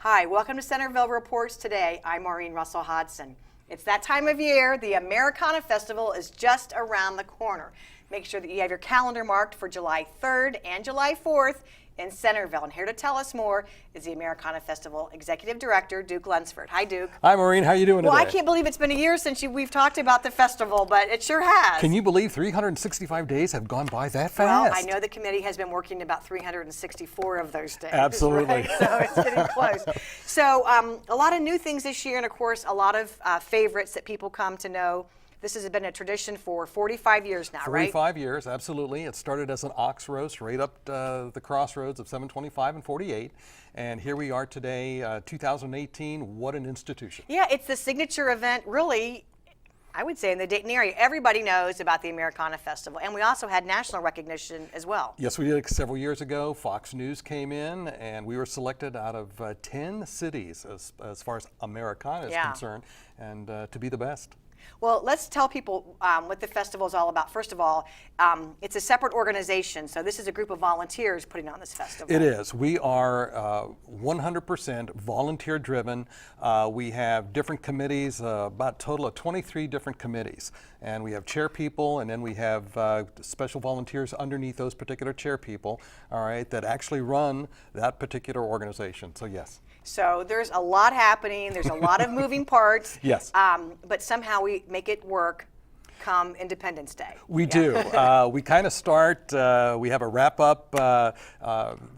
Hi, welcome to Centerville Reports Today. I'm Maureen Russell Hodson. It's that time of year. The Americana Festival is just around the corner. Make sure that you have your calendar marked for July 3rd and July 4th in Centerville. And here to tell us more is the Americana Festival Executive Director, Duke Lunsford. Hi, Duke. Hi, Maureen. How are you doing today? Well, I can't believe it's been a year since we've talked about the festival, but it sure has. Can you believe 365 days have gone by that fast? Well, I know the committee has been working about 364 of those days. Absolutely. Right? So it's getting close. So a lot of new things this year, and of course, a lot of favorites that people come to know. This has been a tradition for 45 years now, right? 45 years, absolutely. It started as an ox roast right up the crossroads of 725 and 48. And here we are today, 2018. What an institution. Yeah, it's the signature event, really, I would say, in the Dayton area. Everybody knows about the Americana Festival. And we also had national recognition as well. Yes, we did several years ago. Fox News came in, and we were selected out of 10 cities as far as Americana is concerned, and to be the best. Well, let's tell people what the festival is all about. First of all, it's a separate organization, so this is a group of volunteers putting on this festival. It is. We are 100% volunteer driven. We have different committees, about a total of 23 different committees. And we have chair people, and then we have special volunteers underneath those particular chair people, all right, that actually run that particular organization. So yes. So there's a lot happening. There's a lot of moving parts. Yes. But somehow we make it work come Independence Day. We do. We kind of start, we have a wrap up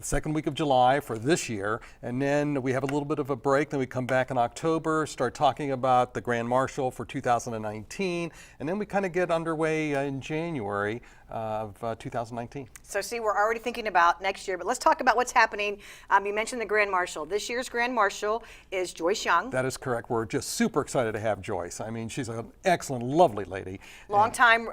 second week of July for this year, and then we have a little bit of a break. Then we come back in October, start talking about the Grand Marshal for 2019, and then we kind of get underway in January of 2019. So see, we're already thinking about next year, but let's talk about what's happening. You mentioned the Grand Marshal. This year's Grand Marshal is Joyce Young. That is correct. We're just super excited to have Joyce. I mean, she's an excellent, lovely lady. Longtime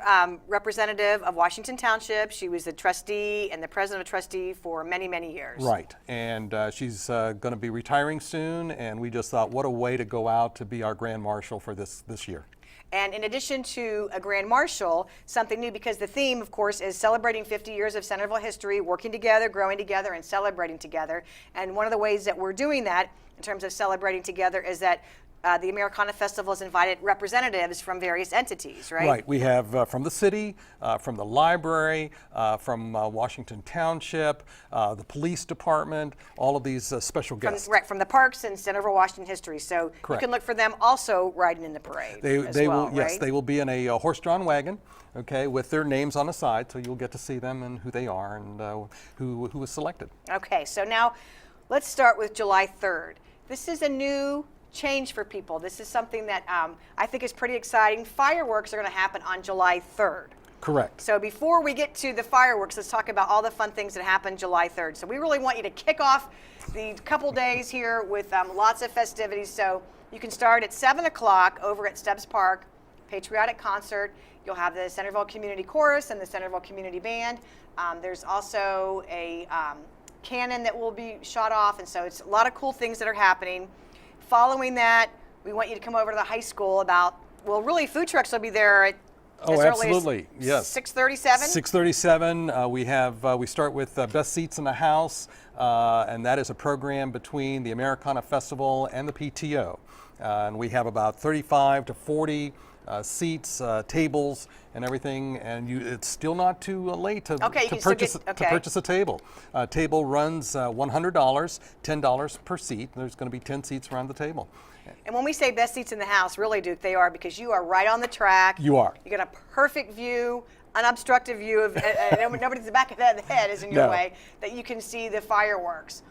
representative of Washington Township. She was the trustee and the president of trustee for many, many years. Right, and she's going to be retiring soon, and we just thought, what a way to go out to be our Grand Marshal for this year. And in addition to a Grand Marshal, something new, because the theme, of course, is celebrating 50 years of Centerville history, working together, growing together, and celebrating together. And one of the ways that we're doing that in terms of celebrating together is that the Americana Festival has invited representatives from various entities, right? Right. We have from the city, from the library, from Washington Township, the police department, all of these special guests. From the parks and Centerville Washington History. So Correct. You can look for them also riding in the parade. They will, right? yes, they will be in a horse-drawn wagon, okay, with their names on the side, so you'll get to see them and who they are and who was selected. Okay, so now let's start with July 3rd. This is a new change for people. This is something that I think is pretty exciting. Fireworks are going to happen on July 3rd. Correct. So before we get to the fireworks, let's talk about all the fun things that happen July 3rd. So we really want you to kick off the couple days here with lots of festivities. So you can start at 7 o'clock over at Stubbs Park, patriotic concert. You'll have the Centerville Community Chorus and the Centerville Community Band. There's also a cannon that will be shot off, and so it's a lot of cool things that are happening. Following that, we want you to come over to the high school really food trucks will be there at as absolutely. Early as yes. 6:37? 6:37. We start with Best Seats in the House, and that is a program between the Americana Festival and the PTO. And we have about 35 to 40 seats, tables, and everything, and it's still not too late to purchase a table. Table runs $100, $10 per seat. There's going to be 10 seats around the table. And when we say best seats in the house, really, Duke, they are, because you are right on the track. You are. You got a perfect view, unobstructed view of nobody's the back of the head is in your way, that you can see the fireworks.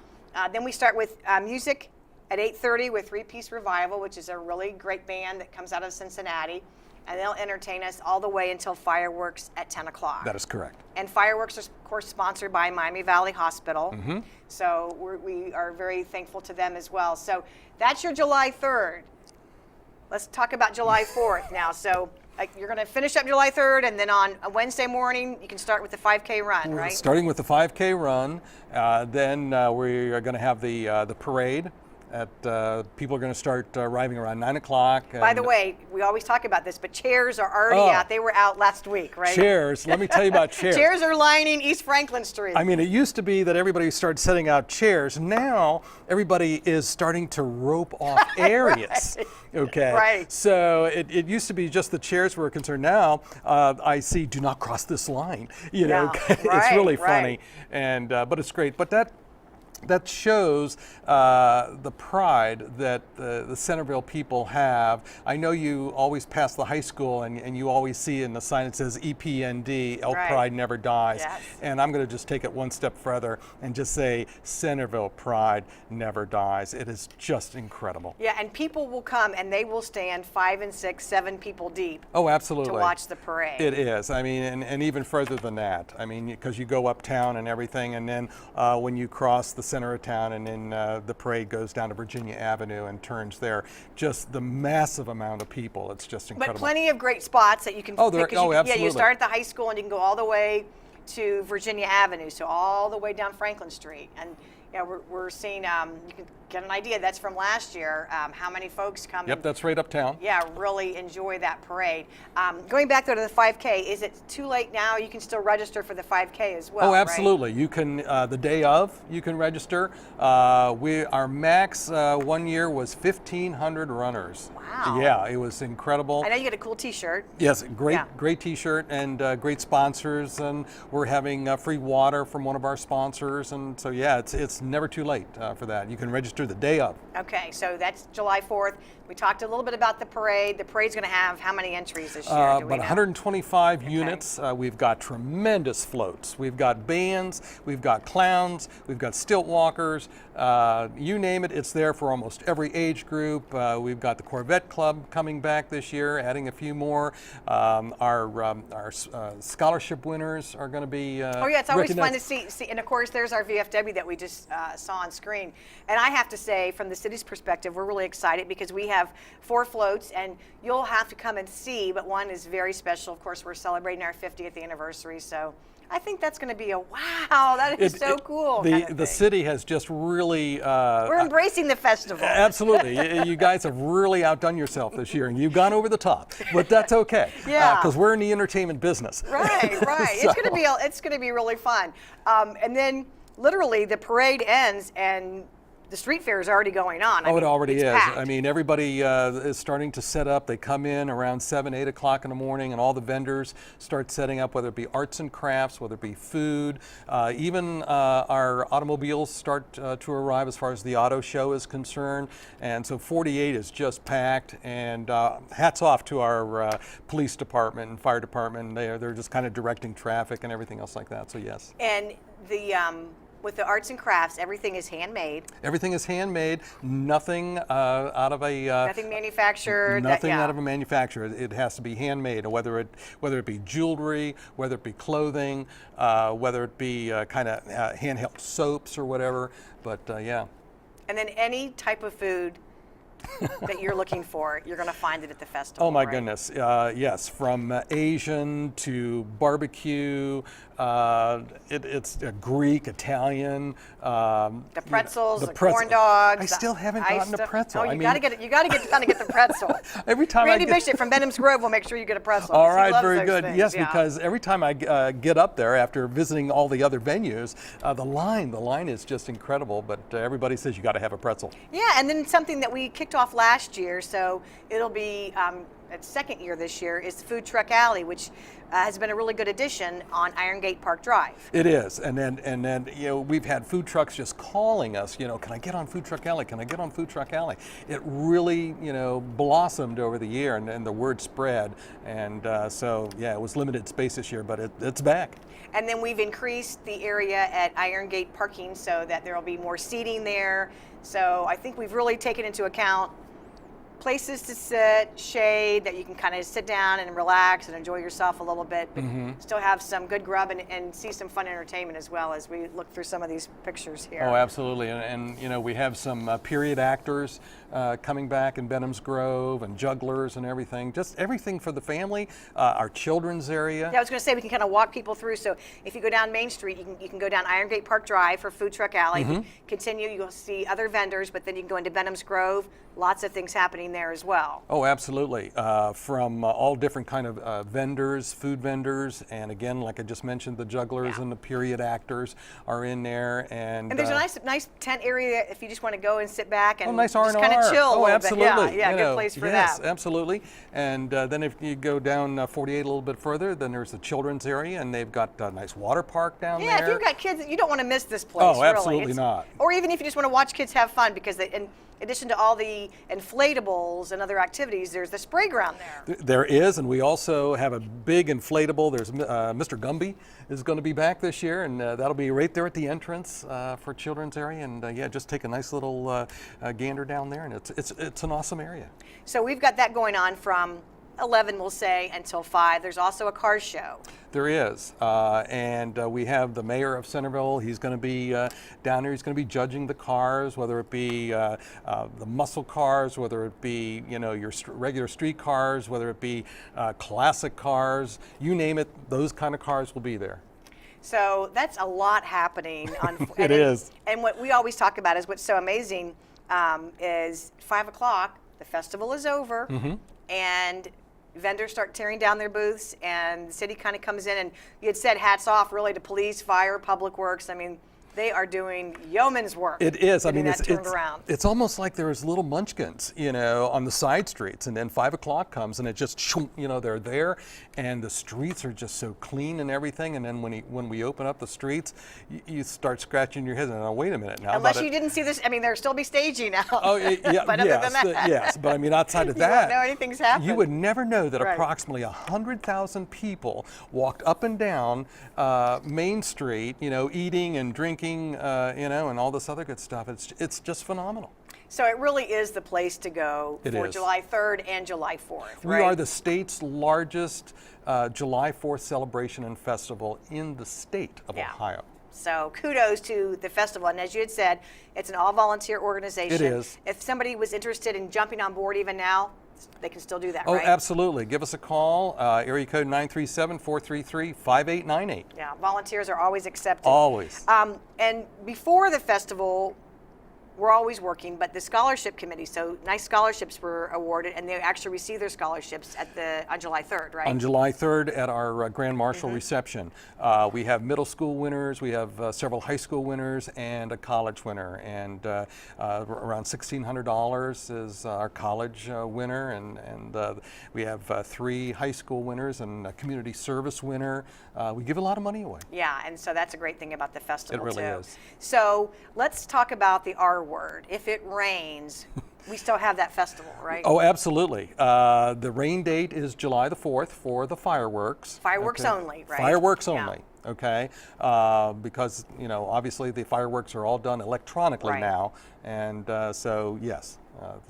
Then we start with music at 8:30 with Three Piece Revival, which is a really great band that comes out of Cincinnati. And they'll entertain us all the way until fireworks at 10 o'clock. That is correct. And fireworks are, of course, sponsored by Miami Valley Hospital. Mm-hmm. So we are very thankful to them as well. So that's your July 3rd. Let's talk about July 4th now. So you're going to finish up July 3rd, and then on a Wednesday morning, you can start with the 5K run, right? Starting with the 5K run, then we are going to have the parade. People are going to start arriving around 9 o'clock. By the way, we always talk about this, but chairs are already out. They were out last week, right? Chairs. Let me tell you about chairs. Chairs are lining East Franklin Street. I mean, it used to be that everybody started setting out chairs. Now everybody is starting to rope off areas. Right. Okay. Right. So it used to be just the chairs were concerned. Now I see, do not cross this line. You know, it's really funny, and but it's great. But that shows the pride that the Centerville people have. I know you always pass the high school and you always see in the sign it says EPND, Elk Pride Never Dies. Yes. And I'm going to just take it one step further and just say Centerville Pride Never Dies. It is just incredible. Yeah, and people will come and they will stand 5 and 6, 7 people deep. Oh, absolutely. To watch the parade. It is. I mean, and even further than that. I mean, because you go uptown and everything, and then when you cross the center of town, and then the parade goes down to Virginia Avenue and turns there. Just the massive amount of people. It's just incredible. But plenty of great spots that you can. Absolutely. Yeah, you start at the high school and you can go all the way to Virginia Avenue, so all the way down Franklin Street, and yeah, we're seeing. You can get an idea. That's from last year. How many folks come? Yep, that's right uptown. Yeah, really enjoy that parade. Going back though to the 5K, is it too late now? You can still register for the 5K as well. Oh, absolutely. Right? You can the day of. You can register. Our max 1 year was 1,500 runners. Wow. Yeah, it was incredible. I know you get a cool T-shirt. Yes, great T-shirt and great sponsors, and we're having free water from one of our sponsors, and so yeah, it's never too late for that. You can register the day of. Okay, so that's July 4th. We talked a little bit about the parade. The parade's going to have how many entries this year? About 125 units. We've got tremendous floats. We've got bands. We've got clowns. We've got stilt walkers. You name it, it's there for almost every age group. We've got the Corvette Club coming back this year, adding a few more. Our scholarship winners are going to be oh yeah, it's always recognized. fun to see. And of course, there's our VFW that we just saw on screen. And I have to say, from the city's perspective, we're really excited because we have 4 floats, and you'll have to come and see, but one is very special. Of course, we're celebrating our 50th anniversary, so I think that's going to be a wow, that is so cool. The city has just really... we're embracing the festival. Absolutely. You guys have really outdone yourself this year, and you've gone over the top, but that's okay. Yeah. Because we're in the entertainment business. Right. So. It's going to be really fun. And then literally the parade ends and the street fair is already going on. It already is. Packed. I mean, everybody is starting to set up. They come in around 7, 8 o'clock in the morning, and all the vendors start setting up, whether it be arts and crafts, whether it be food. Even our automobiles start to arrive as far as the auto show is concerned. And so 48 is just packed. And hats off to our police department and fire department. They're just kind of directing traffic and everything else like that. So yes. And the with the arts and crafts, everything is handmade. Everything is handmade. Nothing out of a nothing manufactured. Nothing out of a manufacturer. It has to be handmade. Whether it be jewelry, whether it be clothing, whether it be kind of handheld soaps or whatever. But yeah. And then any type of food that you're looking for, you're going to find it at the festival. Oh my right? goodness, yes, from Asian to barbecue, it's Greek, Italian. The pretzels, the pretzel. corn dogs. I still haven't gotten a pretzel. Oh, you got to get down to get the pretzel. Every time Randy Bishop from Benham's Grove will make sure you get a pretzel. All right, very good. Things. Yes, because every time I get up there after visiting all the other venues, the line is just incredible. But everybody says you got to have a pretzel. Yeah, and then something that we kicked off last year, so it'll be its second year this year, is the Food Truck Alley, which has been a really good addition on Iron Gate Park Drive. It is, and then we've had food trucks just calling us. Can I get on Food Truck Alley? Can I get on Food Truck Alley? It really blossomed over the year, and the word spread, and so yeah, it was limited space this year, but it's back. And then we've increased the area at Iron Gate parking so that there will be more seating there. So I think we've really taken into account places to sit, shade that you can kind of sit down and relax and enjoy yourself a little bit, but still have some good grub and see some fun entertainment as well as we look through some of these pictures here. Oh, absolutely. And you know, we have some period actors coming back in Benham's Grove, and jugglers and everything. Just everything for the family. Our children's area. Yeah, I was going to say we can kind of walk people through. So if you go down Main Street, you can go down Iron Gate Park Drive for Food Truck Alley. Continue, you'll see other vendors, but then you can go into Benham's Grove. Lots of things happening there as well. Oh, absolutely. From all different kind of vendors, food vendors, and again, like I just mentioned, the jugglers and the period actors are in there. And there's a nice tent area if you just want to go and sit back and nice just kind of chill a little absolutely. bit. Yeah, good place for that. Yes, absolutely. And then if you go down 48 a little bit further, then there's the children's area, and they've got a nice water park down there. Yeah, if you've got kids, you don't want to miss this place. Oh, really. absolutely not. Or even if you just want to watch kids have fun, because in addition to all the inflatables and other activities, there's the spray ground there. There is, and we also have a big inflatable. There's Mr. Gumby is going to be back this year, and that'll be right there at the entrance for children's area. And yeah, just take a nice little gander down there, and it's an awesome area. So we've got that going on from 11, we'll say, until 5. There's also a car show. There is, and we have the mayor of Centerville. He's going to be down there. He's going to be judging the cars, whether it be the muscle cars, whether it be your regular street cars, whether it be classic cars, you name it. Those kind of cars will be there. So that's a lot happening. It is. And what we always talk about is what's so amazing is 5 o'clock. The festival is over, and vendors start tearing down their booths, and the city kind of comes in, and you had said hats off really to police, fire, public works. I mean, they are doing yeoman's work. It is. I mean, it's almost like there's little munchkins, on the side streets, and then 5 o'clock comes, and it just, they're there, and the streets are just so clean and everything. And then when we open up the streets, you start scratching your head, and wait a minute now. Unless you didn't see this, I mean, there'll still be staging out. Oh, yeah, but other than that, yes. But I mean, outside of you that, won't know anything's happened. You would never know that approximately 100,000 people walked up and down Main Street, eating and drinking, and all this other good stuff. It's just phenomenal. So it really is the place to go for July 3rd and July 4th, We are the state's largest July 4th celebration and festival in the state of Ohio. So kudos to the festival. And as you had said, it's an all-volunteer organization. It is. If somebody was interested in jumping on board even now, they can still do that, right? Oh, absolutely. Give us a call, area code 937-433-5898. Yeah, volunteers are always accepted. Always. And before the festival, we're always working, but the scholarship committee, so nice scholarships were awarded, and they actually received their scholarships on July 3rd, right? On July 3rd at our Grand Marshal reception. We have middle school winners, we have several high school winners, and a college winner. And around $1,600 is our college winner, and we have 3 high school winners and a community service winner. We give a lot of money away. Yeah, and so that's a great thing about the festival, It really is. So let's talk about the R word. If it rains, we still have that festival, right? Oh, absolutely. The rain date is July the 4th for the fireworks. Fireworks only, right? Fireworks only, okay? Because, obviously the fireworks are all done electronically now. And so, yes,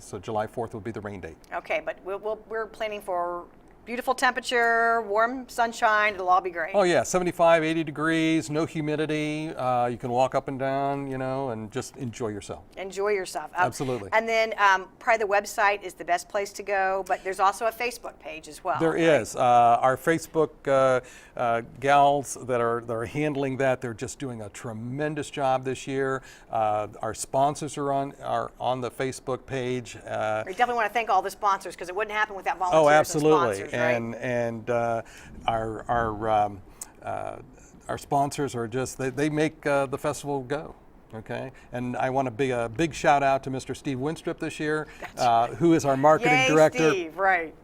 so July 4th will be the rain date. Okay, but we're planning for beautiful temperature, warm sunshine, it'll all be great. Oh yeah, 75, 80 degrees, no humidity. You can walk up and down, and just enjoy yourself. Enjoy yourself. Absolutely. And then probably the website is the best place to go, but there's also a Facebook page as well. There is. Our Facebook gals that are handling that, they're just doing a tremendous job this year. Our sponsors are on the Facebook page. We definitely want to thank all the sponsors, because it wouldn't happen without volunteers. Oh, absolutely. And sponsors. Right? And our sponsors are just they make the festival go. Okay, and I want to be a big shout out to Mr. Steve Winstrip this year, who is our marketing director. Steve, right.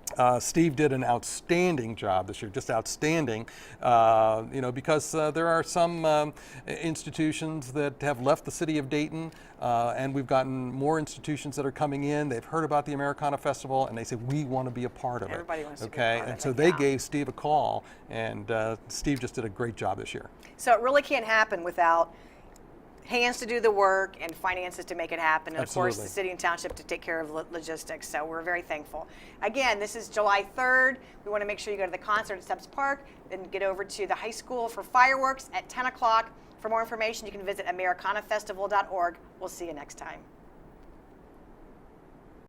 Steve did an outstanding job this year, just outstanding, because there are some institutions that have left the city of Dayton, and we've gotten more institutions that are coming in. They've heard about the Americana Festival, and they say, we want to be a part of it. Everybody wants to be a part of it. And so they gave Steve a call, and Steve just did a great job this year. So it really can't happen without hands to do the work and finances to make it happen, and of course Absolutely. the city and township to take care of logistics. So we're very thankful. Again, this is July 3rd. We want to make sure you go to the concert at Stubbs Park, then get over to the high school for fireworks at 10 o'clock. For more information, you can visit americanafestival.org. We'll see you next time.